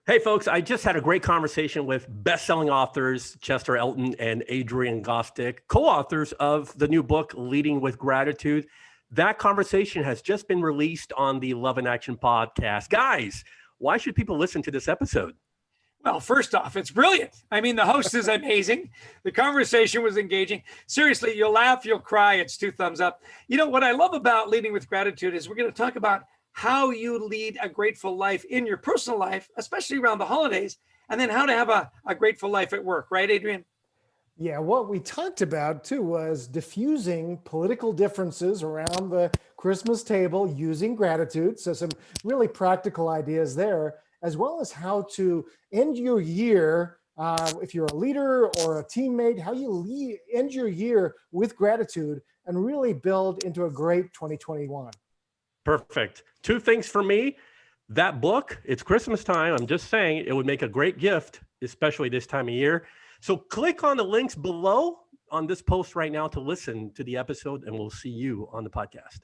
Hey, folks, I just had a great conversation with best-selling authors Chester Elton and Adrian Gostick, co-authors of the new book, Leading with Gratitude. That conversation has just been released on the Love in Action podcast. Guys, why should people listen to this episode? Well, first off, it's brilliant. I mean, the host is amazing. The conversation was engaging. Seriously, you'll laugh, you'll cry. It's 2 thumbs up. You know, what I love about Leading with Gratitude is we're going to talk about how you lead a grateful life in your personal life, especially around the holidays, and then how to have a grateful life at work. Right, Adrian? Yeah, what we talked about too was diffusing political differences around the Christmas table using gratitude. So some really practical ideas there, as well as how to end your year. If you're a leader or a teammate, how you end your year with gratitude and really build into a great 2021. Perfect. 2 things for me. That book, it's Christmas time. I'm just saying it would make a great gift, especially this time of year. So click on the links below on this post right now to listen to the episode, and we'll see you on the podcast.